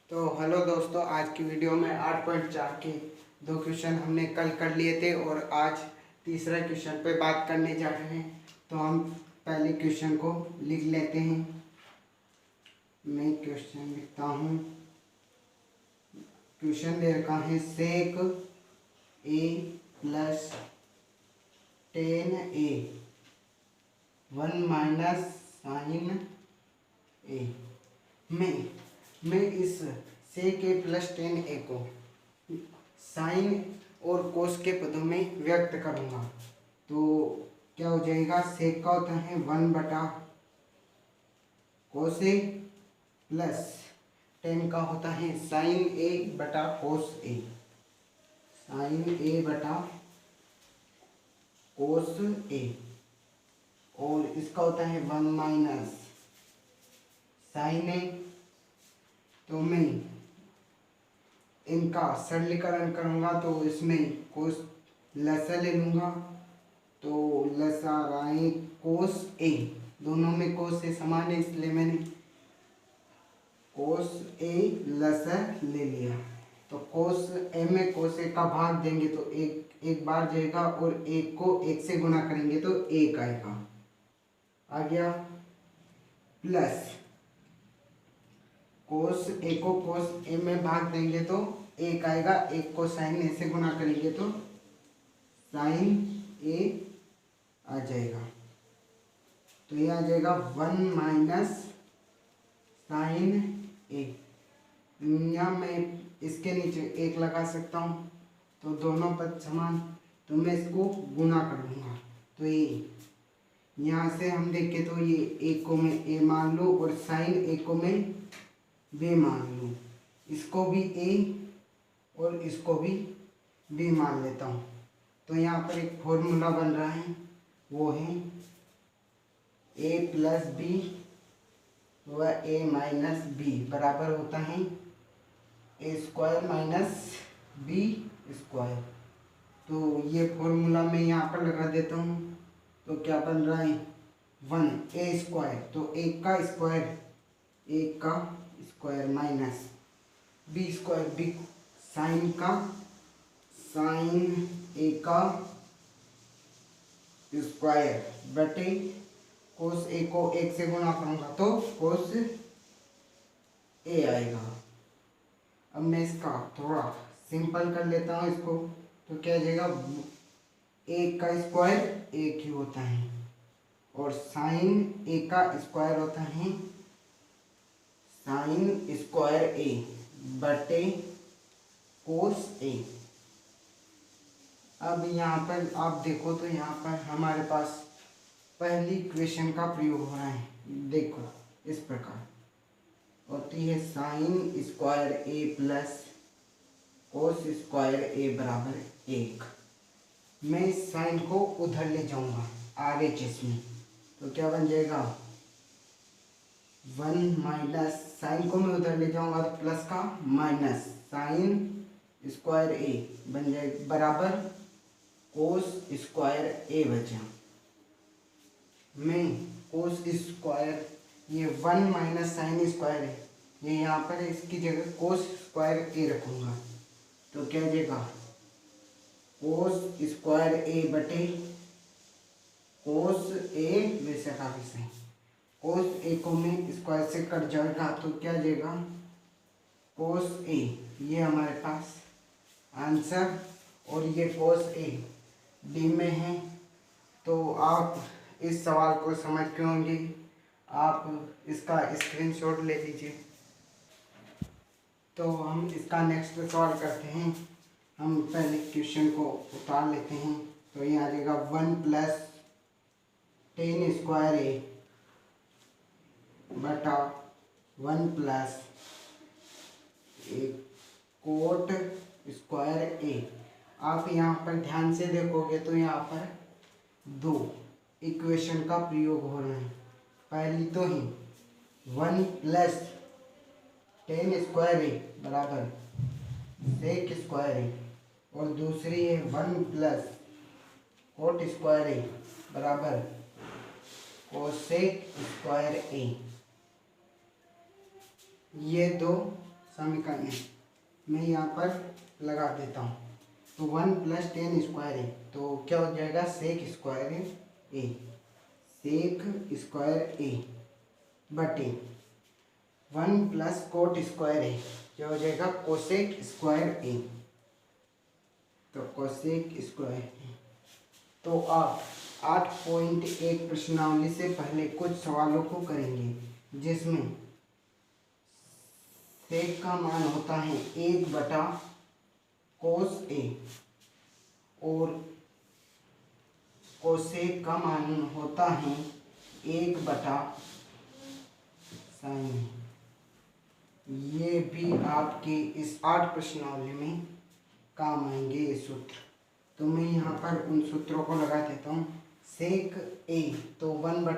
तो हेलो दोस्तों, आज की वीडियो में 8.4 के दो क्वेश्चन हमने कल कर लिए थे और आज तीसरा क्वेश्चन पे बात करने जा रहे हैं। तो हम पहले क्वेश्चन को लिख लेते हैं। मैं क्वेश्चन लिखता हूँ। क्वेश्चन दे रखा है सेक ए प्लस 10a 1 माइनस साइन ए। मैं इस सेक ए प्लस 10a को साइन और कोस के पदों में व्यक्त करूँगा। तो क्या हो जाएगा, सेक का होता है 1 बटा कोस ए प्लस 10 का होता है साइन ए बटा कोस ए। साइन ए बटा कोस ए और इसका होता है 1 माइनस साइन ए। तो मैं इनका सरलीकरण करूँगा तो इसमें कोस लसा ले लूँगा। तो लसा राय कोस ए, दोनों में कोस ए समान है इसलिए मैंने कोस ए लसा ले लिया। तो कोस ए में कोस ए का भाग देंगे तो एक बार जाएगा और एक को एक से गुना करेंगे तो एक आएगा, आ गया। प्लस कोस ए को कोस ए में भाग देंगे तो एक आएगा, एक को साइन ए से गुना करेंगे तो साइन ए आ जाएगा। तो ये आ जाएगा 1 माइनस साइन ए। या मैं इसके नीचे एक लगा सकता हूँ तो दोनों पद समान, तो मैं इसको गुना कर दूंगा। तो ये यहाँ से हम देखें तो ये एक को मैं ए मान लूँ और साइन ए को मैं बी मान लूँ। इसको भी ए और इसको भी बी मान लेता हूँ। तो यहाँ पर एक फॉर्मूला बन रहा है, वो है ए प्लस बी व ए माइनस बी बराबर होता है ए स्क्वायर माइनस बी स्क्वायर। तो ये फॉर्मूला मैं यहाँ पर लगा देता हूँ। तो क्या बन रहा है 1 ए स्क्वायर, तो एक का square minus B square, B sine A का स्क्वायर बटे कोस ए को एक से गुणा करूँगा तो कोस ए आएगा। अब मैं इसका थोड़ा सिंपल कर लेता हूँ इसको। तो क्या हो जाएगा, एक का स्क्वायर एक ही होता है और साइन ए का स्क्वायर होता है साइन स्क्वायर ए बटे कोस ए। अब यहाँ पर आप देखो तो यहाँ पर हमारे पास पहली इक्वेशन का प्रयोग हो रहा है। देखो इस प्रकार होती है साइन स्क्वायर ए प्लस कोस स्क्वायर ए बराबर 1। मैं इस साइन को उधर ले जाऊंगा RHS में, तो क्या बन जाएगा 1 माइनस साइन को मैं उधर ले जाऊंगा तो प्लस का माइनस साइन स्क्वायर ए बन जाएगा बराबर कोस स्क्वायर ए बचा। मैं कोस स्क्वायर ये 1 माइनस साइन स्क्वायर है, ये यहाँ पर इसकी जगह कोस स्क्वायर ए रखूँगा। तो क्या हो जाएगा कोस स्क्वायर ए बटे कोस ए वैसे काफी सही। कोस ए को मैं स्क्वायर से कट जाएगा तो क्या हो जाएगा कोस ए, ये हमारे पास आंसर। और ये कोस ए डी में है। तो आप इस सवाल को समझ के होंगे, आप इसका स्क्रीनशॉट ले लीजिए। तो हम इसका नेक्स्ट सवाल करते हैं। हम पहले क्वेश्चन को उतार लेते हैं। तो ये आ जाएगा 1 प्लस 10 स्क्वायर ए बटा 1 प्लस कोट स्क्वायर ए। आप यहाँ पर ध्यान से देखोगे तो यहाँ पर दो इक्वेशन का प्रयोग हो रहा है। पहली तो ही 1 प्लस 10 स्क्वायर ए बराबर सेक स्क्वायर ए और दूसरी है 1 प्लस कोट स्क्वायर ए बराबर कोसेक स्क्वायर ए। ये दो समीकरण मैं यहाँ पर लगा देता हूँ। तो 1 + tan स्क्वायर ए, तो क्या हो जाएगा सेक स्क्वायर ए, सेक स्क्वायर ए बटे 1 + कोट स्क्वायर ए, क्या हो जाएगा कोसेक स्क्वायर ए, तो कोसेक स्क्वायर ए। तो आप 8.1 प्रश्नावली से पहले कुछ सवालों को करेंगे जिसमें सेक का मान होता है 1 / कोस ए और कोसेक का मान होता है 1 / साइन। ये भी आपके इस 8 प्रश्नावली में काम आएंगे ये सूत्र। तो मैं यहाँ पर उन सूत्रों को लगा देता हूँ। सेक ए तो 1 /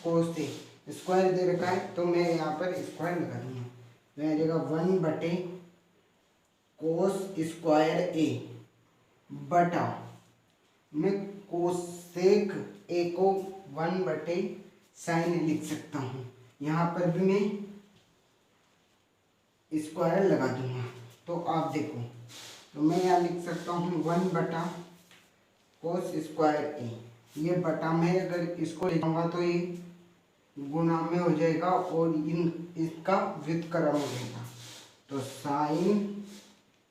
कोस ए, स्क्वायर दे रखा है तो मैं यहाँ पर स्क्वायर लगा दूँगा, तो आ जाएगा 1 / कोस स्क्वायर ए बटा मैं कोसेक ए को 1 / साइन लिख सकता हूँ। यहाँ पर भी मैं स्क्वायर लगा दूंगा। तो आप देखो, तो मैं यहाँ लिख सकता हूँ 1 / कोस स्क्वायर ए, ये बटा में अगर इसको लिखूंगा तो ये गुणा में हो जाएगा और इसका व्युत्क्रम हो जाएगा। तो साइन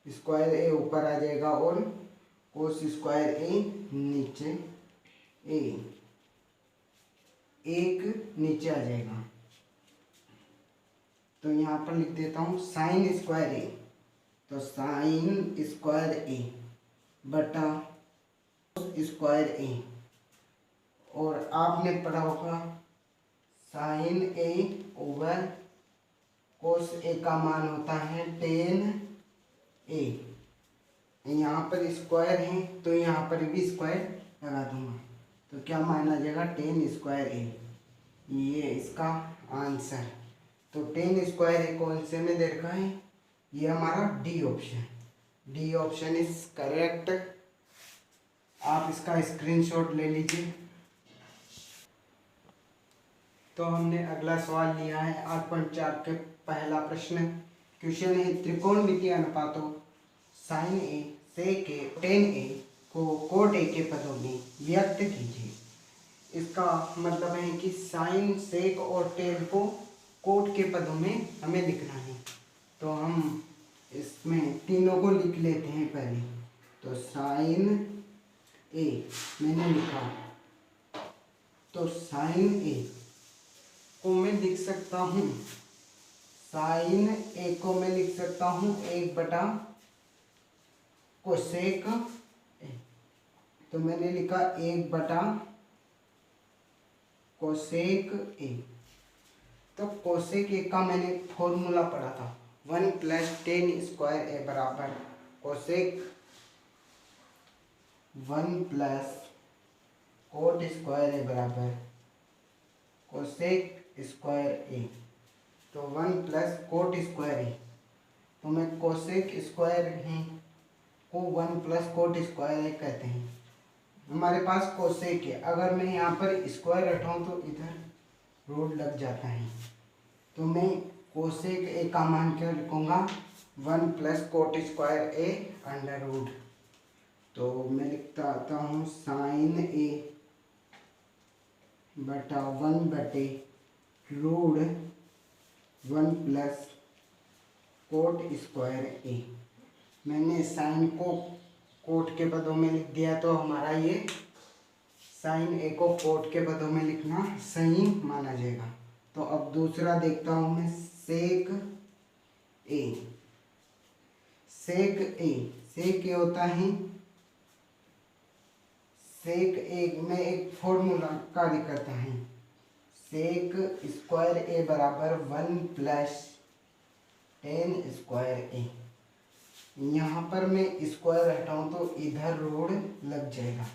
स्क्वायर ए ऊपर आ जाएगा और कोस स्क्वायर ए नीचे, ए एक नीचे आ जाएगा। तो यहाँ पर लिख देता हूँ साइन स्क्वायर ए, तो साइन स्क्वायर ए बटा स्क्वायर ए, और आपने पढ़ा होगा साइन ए ओवर कोस ए का मान होता है tan ए। यहाँ पर स्क्वायर है तो यहाँ पर भी स्क्वायर लगा दूंगा, तो क्या मान आ जाएगा tan स्क्वायर ए, ये इसका आंसर। तो tan स्क्वायर ए कौन से में दे रखा है, ये हमारा D option, D option is correct. आप इसका स्क्रीनशॉट ले लीजिए। तो हमने अगला सवाल लिया है 8.4 के पहला प्रश्न। क्वेश्चन है त्रिकोणमितीय अनुपातों साइन ए, सेक ए, टेन ए को कोट ए के पदों में व्यक्त कीजिए। इसका मतलब है कि साइन, सेक और टेन को कोट के पदों में हमें लिखना है। तो हम इसमें तीनों को लिख लेते हैं पहले। तो साइन ए मैंने लिखा, तो साइन ए को मैं लिख सकता हूँ, साइन ए को मैं लिख सकता हूँ 1 / कोसेक ए। तो मैंने लिखा 1 / कोसेक ए। तो कोसेक ए का मैंने फॉर्मूला पढ़ा था, 1 + tan स्क्वायर ए बराबर कोसेक 1 + कोट स्क्वायर ए बराबर कोसेक स्क्वायर ए। तो 1 + कोट स्क्वायर ए, तो मैं कोसेक स्क्वायर है को 1 + कोट स्क्वायर ए कहते हैं। हमारे पास कोसेक है, अगर मैं यहाँ पर स्क्वायर हटाऊँ तो इधर रूट लग जाता है। तो मैं कोसेक ए का मान क्या लिखूँगा, 1 + coat square A under root. तो मैं लिखता आता हूँ साइन ए बटा 1 / रूट 1 + कोट स्क्वायर ए। मैंने साइन को कोट के पदों में लिख दिया, तो हमारा ये साइन ए को कोट के पदों में लिखना सही माना जाएगा। तो अब दूसरा देखता हूँ मैं, सेक ए। सेक ए, सेक ए होता है, सेक ए में एक फॉर्मूला कार्य करता है, सेक स्क्वायर ए बराबर 1 + tan स्क्वायर ए। यहाँ पर मैं स्क्वायर हटाऊँ तो इधर रूट लग जाएगा।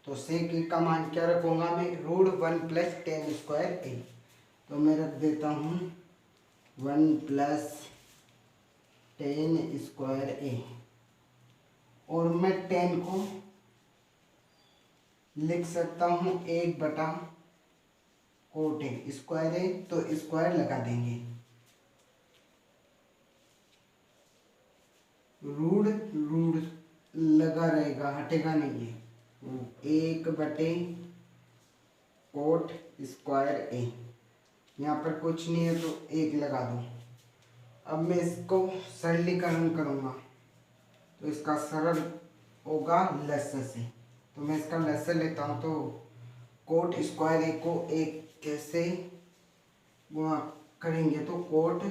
तो सेक ए का मान क्या रखूँगा मैं, रूट 1 + tan स्क्वायर ए। तो मैं रख देता हूँ 1 + tan स्क्वायर ए, और मैं tan को लिख सकता हूँ 1 / कोट ए, स्क्वायर ए तो स्क्वायर लगा देंगे। रूट रूट लगा रहेगा, हटेगा नहीं है। 1/कोट स्क्वायर ए, यहाँ पर कुछ नहीं है तो 1 लगा दो। अब मैं इसको सरलीकरण करूँगा तो इसका सरल होगा लसागु से। तो मैं इसका लसागु लेता हूँ। तो कोट स्क्वायर ए को 1 कैसे गुणा करेंगे तो कोट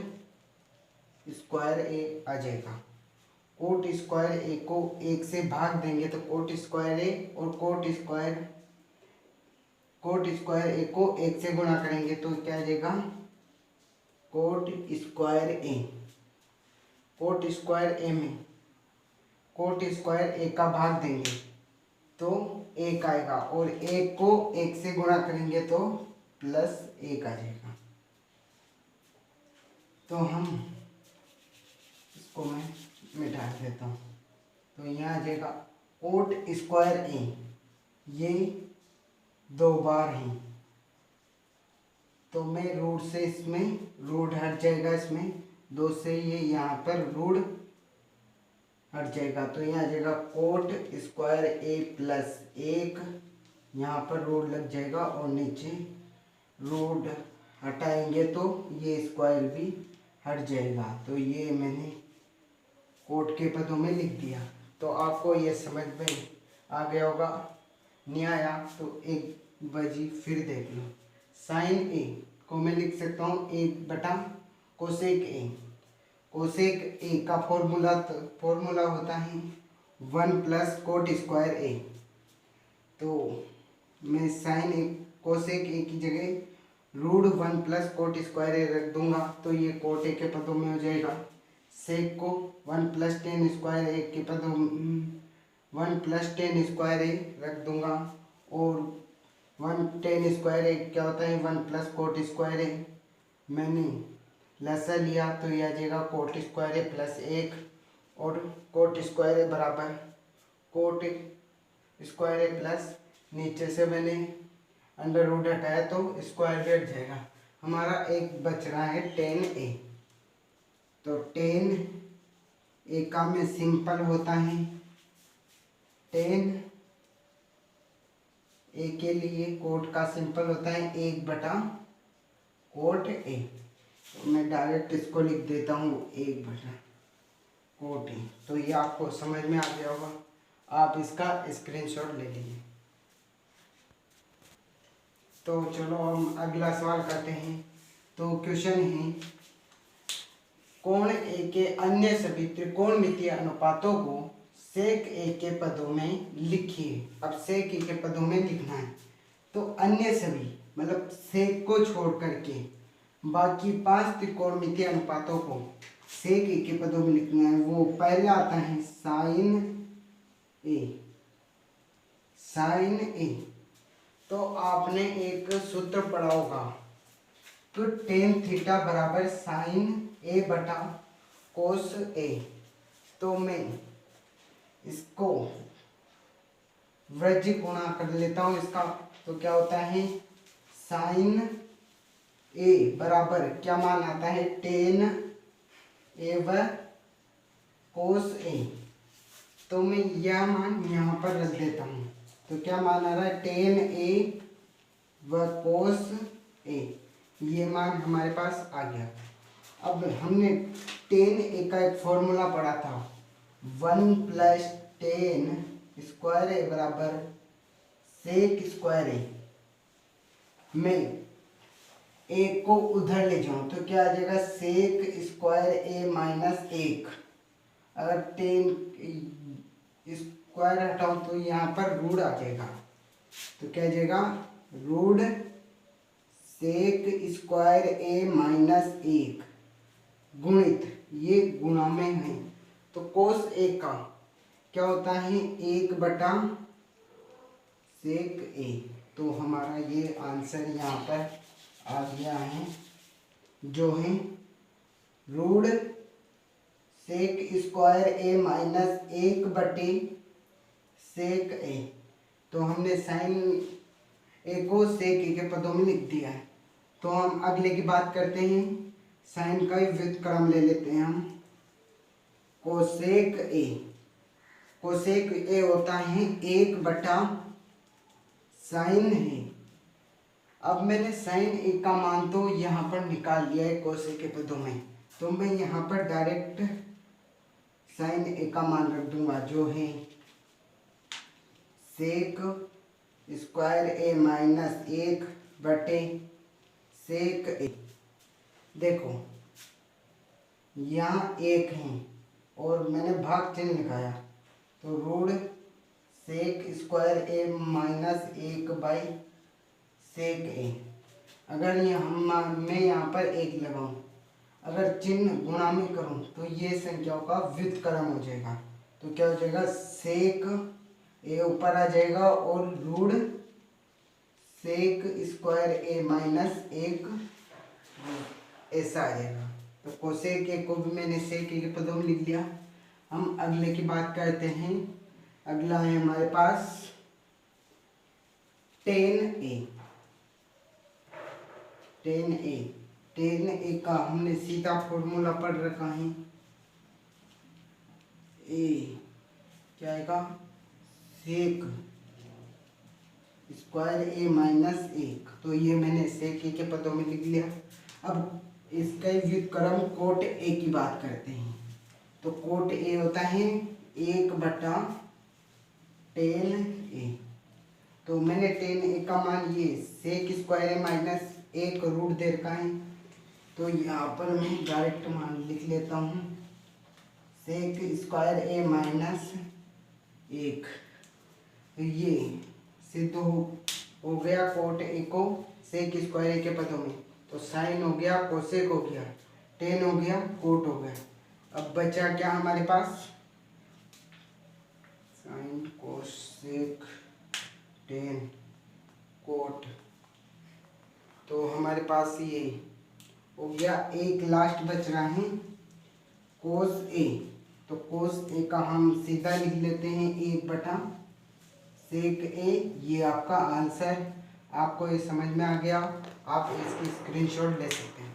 स्क्वायर ए आ जाएगा। कोट स्क्वायर ए को 1 से भाग देंगे तो कोट स्क्वायर ए, और कोट स्क्वायर ए को 1 से गुणा करेंगे तो क्या आ जाएगा, कोट स्क्वायर ए। कोट स्क्वायर ए में कोट स्क्वायर ए का भाग देंगे तो 1 आएगा, और 1 को 1 से गुणा करेंगे तो +1 आ जाएगा। तो हम इसको मैं मिटा देता हूँ। तो यहाँ आ जाएगा कोट स्क्वायर ए, ये 2 बार है तो मैं रूट से इसमें रूट हट जाएगा, इसमें 2 से ये यहाँ पर रूट हट जाएगा। तो यहाँ आ जाएगा कोट स्क्वायर ए +1, यहाँ पर रूट लग जाएगा और नीचे रूट हटाएंगे तो ये स्क्वायर भी हट जाएगा। तो ये मैंने कोट के पदों में लिख दिया। तो आपको ये समझ में आ गया होगा। नहीं आया तो एक बाजी फिर देख लो। साइन ए को मैं लिख सकता हूँ 1/कोसेक ए। कोसेक ए का फॉर्मूला होता है 1 कोट स्क्वायर ए। तो मैं साइन ए कोसेक ए की जगह रूट 1 कोट स्क्वायर ए रख दूंगा तो ये कोट ए के पदों में हो जाएगा। सेक को 1 + tan स्क्वायर ए के पदों 1 + tan स्क्वायर ए रख दूंगा, और 1 tan स्क्वायर ए क्या होता है 1 कोट स्क्वायर ए। मैंने लसागु लिया तो यह आ जाएगा कोट स्क्वायर ए +1, और कोट स्क्वायर ए बराबर कोट स्क्वायर ए प्लस नीचे से मैंने अंडर रूट हटाया तो स्क्वायर भी हट जाएगा। हमारा एक बच रहा है tan ए। तो tan ए का में सिंपल होता है, tan ए के लिए कोट का सिंपल होता है 1/कोट ए। तो मैं डायरेक्ट इसको लिख देता हूँ 1/कोट ए। तो ये आपको समझ में आ गया होगा। आप इसका स्क्रीनशॉट ले लीजिए। तो चलो हम अगला सवाल करते हैं। तो क्वेश्चन है कोण ए के अन्य सभी त्रिकोणमितीय अनुपातों को सेक ए के पदों में लिखिए। अब सेक ए के पदों में लिखना है तो अन्य सभी मतलब सेक को छोड़ करके बाकी 5 त्रिकोणमितीय अनुपातों को सेक ए के पदों में लिखना है। वो पहले आता है साइन ए। साइन ए तो आपने एक सूत्र पढ़ा होगा तो tan थीटा बराबर साइन A/कोस ए। तो मैं इसको वृज्ज गुणा कर लेता हूँ इसका। तो क्या होता है साइन ए बराबर क्या मान आता है tan A/कोस ए। तो मैं यह मान यहाँ पर रख देता हूँ। तो क्या मान आ रहा है tan A/कोस ए, ये मान हमारे पास आ गया। अब हमने tan ए का एक फॉर्मूला पढ़ा था 1 + tan स्क्वायर ए बराबर सेक स्क्वायर ए। मैं ए को उधर ले जाऊं तो क्या आ जाएगा सेक स्क्वायर ए -1। अगर tan स्क्वायर हटाऊं तो यहाँ पर रूट आ जाएगा। तो क्या आ जाएगा रूट सेक स्क्वायर ए -1 गुणित ये गुणा में है तो कोस ए का क्या होता है 1/सेक ए। तो हमारा ये आंसर यहाँ पर आ गया है जो है रूट सेक स्क्वायर ए -1/सेक ए। तो हमने साइन ए को सेक ए के पदों में लिख दिया है। तो हम अगले की बात करते हैं। साइन का ही व्युत्क्रम ले लेते हैं हम। कोसेक ए। कोसेक ए होता है 1 साइन है। अब मैंने साइन ए का मान तो यहाँ पर निकाल लिया है कोसेक के पदों में, तो मैं यहाँ पर डायरेक्ट साइन ए का मान रख दूंगा जो है सेक स्क्वायर ए माइनस 1/सेक ए। देखो यहाँ 1 है और मैंने भाग चिन्ह लिखाया, तो रूट सेक स्क्वायर ए माइनस 1/सेक ए। अगर मैं यहाँ पर 1 लगाऊं, अगर चिन्ह गुणा में करूं तो ये संख्याओं का व्युत्क्रम हो जाएगा। तो क्या हो जाएगा, सेक ए ऊपर आ जाएगा और रूट सेक स्क्वायर ए माइनस 1 ऐसा आ जाएगा। तो कोसेक ए को भी मैंने सेक ए के पदों में लिख लिया। हम अगले की बात करते हैं। अगला है हमारे पास टेन ए का हमने सीधा फॉर्मूला पढ़ रखा है। ए क्या आएगा, सेक स्क्वायर ए माइनस 1। तो ये मैंने सेक ए के पदों में लिख लिया। अब इसका व्युत्क्रम कोट ए की बात करते हैं। तो कोट ए होता है 1/टेन ए। तो मैंने टेन ए का मान ये सेक स्क्वायर ए माइनस 1 रूट दे रखा है, तो यहाँ पर मैं डायरेक्ट मान लिख लेता हूँ सेक स्क्वायर ए माइनस 1। तो ये सिद्ध हो गया कोट ए को सेक स्क्वायर ए के पदों में। तो साइन हो गया, कोसेक हो गया, टेन हो गया, कोट हो गया। अब बचा क्या हमारे पास, साइन कोसेक टेन कोट। तो हमारे पास ये हो गया। एक लास्ट बच रहा है कोस ए। तो कोस ए का हम सीधा लिख लेते हैं 1/सेक ए। ये आपका आंसर, आपको ये समझ में आ गया, आप इसकी स्क्रीनशॉट ले सकते हैं।